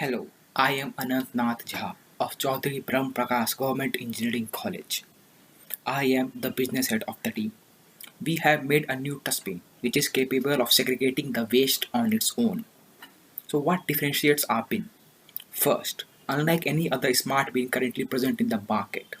Hello, I am Anant Nath Jha of Chaudhary Brahm Prakash Government Engineering College. I am the business head of the team. We have made a new dustbin which is capable of segregating the waste on its own. So, what differentiates our bin? First, unlike any other smart bin currently present in the market,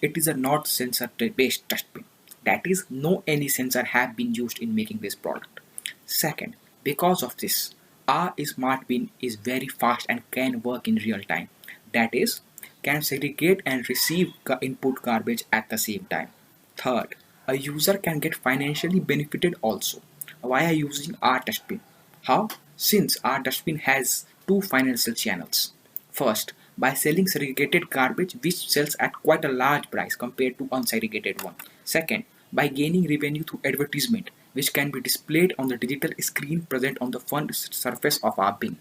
it is a not sensor based dustbin. That is, no any sensor have been used in making this product. Second, because of this, our smart bin is very fast and can work in real time. That is, can segregate and receive input garbage at the same time. Third, a user can get financially benefited also via using our dustbin. How? Since our dustbin has two financial channels. First, by selling segregated garbage which sells at quite a large price compared to unsegregated one. Second, by gaining revenue through advertisement which can be displayed on the digital screen present on the front surface of our bin.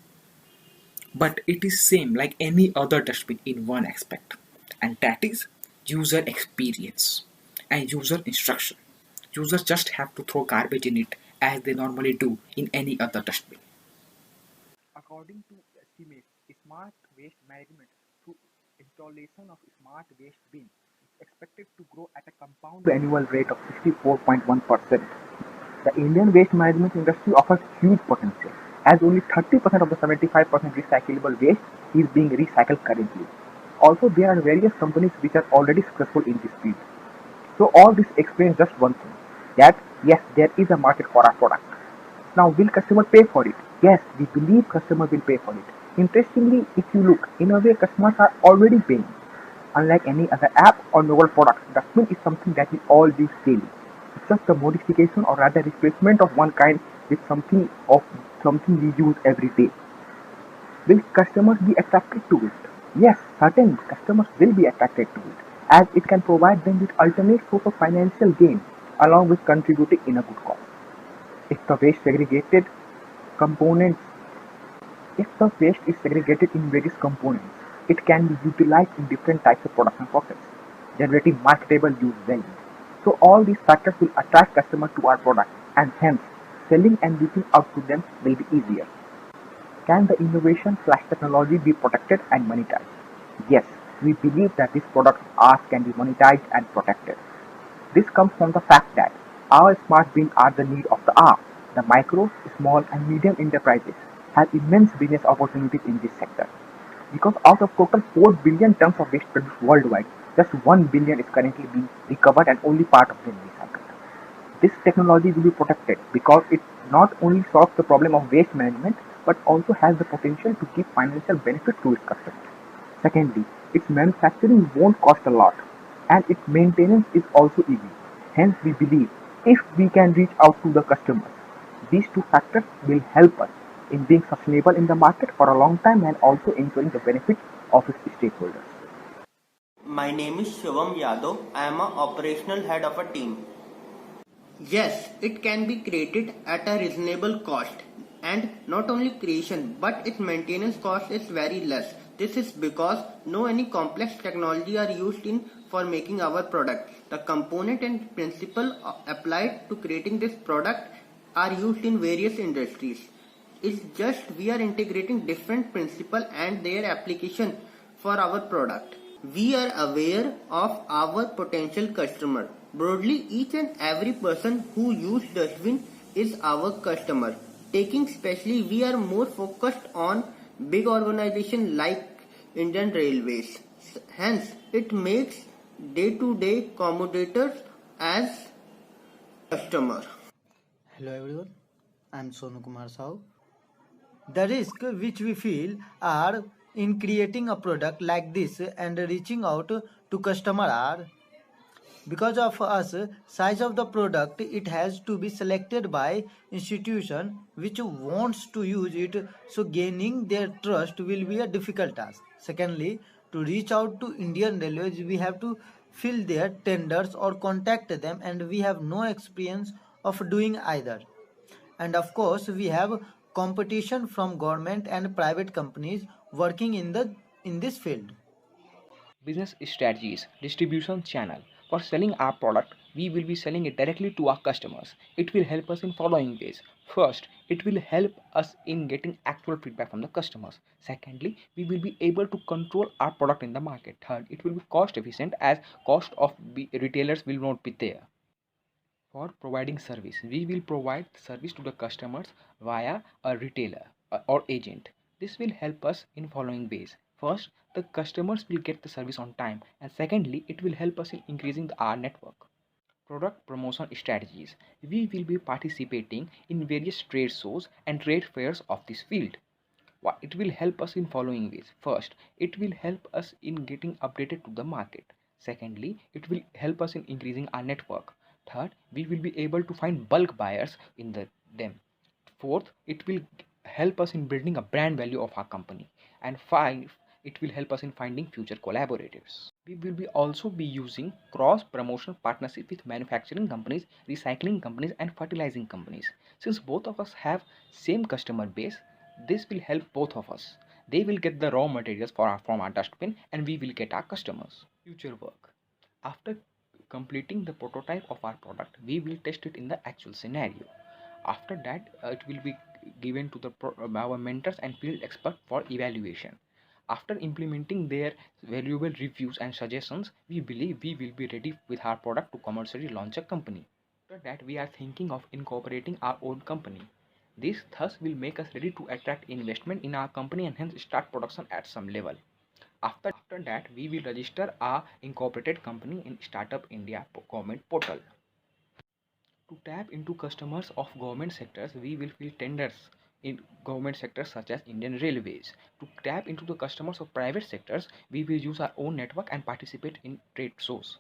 But it is same like any other dustbin in one aspect, and that is user experience and user instruction. Users just have to throw garbage in it as they normally do in any other dustbin. According to estimates, smart waste management through installation of smart waste bin is expected to grow at a compound annual rate of 64.1%. The Indian waste management industry offers huge potential, as only 30% of the 75% recyclable waste is being recycled currently. Also, there are various companies which are already successful in this field. So all this explains just one thing, that yes, there is a market for our product. Now, will customer pay for it? Yes, we believe customer will pay for it. Interestingly, if you look, in a way customers are already paying. Unlike any other app or novel product, Dustbin is something that we all use daily. It's just a modification or rather replacement of one kind with something we use every day. Will customers be attracted to it? Yes, certainly customers will be attracted to it, as it can provide them with alternate source of financial gain along with contributing in a good cause. If the waste segregated components if the waste is segregated in various components, it can be utilized in different types of production process, generating marketable use value. So all these factors will attract customers to our product, and hence selling and reaching out to them will be easier. Can the innovation/technology be protected and monetized? Yes, we believe that this product of ours can be monetized and protected. This comes from the fact that our smart bins are the need of the hour. The micro, small and medium enterprises have immense business opportunities in this sector. Because out of total 4 billion tons of waste produced worldwide, just 1 billion is currently being recovered and only part of them recycled. This technology will be protected because it not only solves the problem of waste management but also has the potential to give financial benefit to its customers. Secondly, its manufacturing won't cost a lot and its maintenance is also easy. Hence, we believe if we can reach out to the customers, these two factors will help us in being sustainable in the market for a long time and also ensuring the benefit of its stakeholders. My name is Shivam Yadav. I am a operational head of a team. Yes, it can be created at a reasonable cost, and not only creation but its maintenance cost is very less. This is because no any complex technology are used in for making our product. The component and principle applied to creating this product are used in various industries. It's just we are integrating different principle and their application for our product. We are aware of our potential customer. Broadly, each and every person who uses dustbin is our customer. Taking specially, we are more focused on big organization like Indian Railways. Hence, it makes day-to-day commuters as customer. Hello everyone, I am Sonu Kumar Sahu. The risk which we feel are in creating a product like this and reaching out to customer are because of us size of the product it has to be selected by institution which wants to use it, so gaining their trust will be a difficult task. Secondly, to reach out to Indian Railways we have to fill their tenders or contact them, and we have no experience of doing either. And of course we have competition from government and private companies working in this field. Business strategies, distribution channel for selling our product we will be selling it directly to our customers. It will help us in following ways. First, it will help us in getting actual feedback from the customers. Secondly, we will be able to control our product in the market. Third, it will be cost efficient as cost of retailers will not be there. For providing service, we will provide service to the customers via a retailer or agent. This will help us in following ways. First, the customers will get the service on time, and secondly, it will help us in increasing our network. Product promotion strategies. We will be participating in various trade shows and trade fairs of this field. It will help us in following ways. First, it will help us in getting updated to the market. Secondly, it will help us in increasing our network. Third, we will be able to find bulk buyers in them. Fourth, it will help us in building a brand value of our company. And five, it will help us in finding future collaborators. We will be also be using cross promotional partnership with manufacturing companies, recycling companies and fertilizing companies. Since both of us have same customer base, this will help both of us. They will get the raw materials from our dustbin and we will get our customers. Future work. After completing the prototype of our product, we will test it in the actual scenario. After that, it will be given to our mentors and field experts for evaluation. After implementing their valuable reviews and suggestions, we believe we will be ready with our product to commercially launch a company. After that, we are thinking of incorporating our own company. This thus will make us ready to attract investment in our company and hence start production at some level. After that, we will register our incorporated company in Startup India government portal. To tap into customers of government sectors, we will fill tenders in government sectors such as Indian Railways. To tap into the customers of private sectors, we will use our own network and participate in trade shows.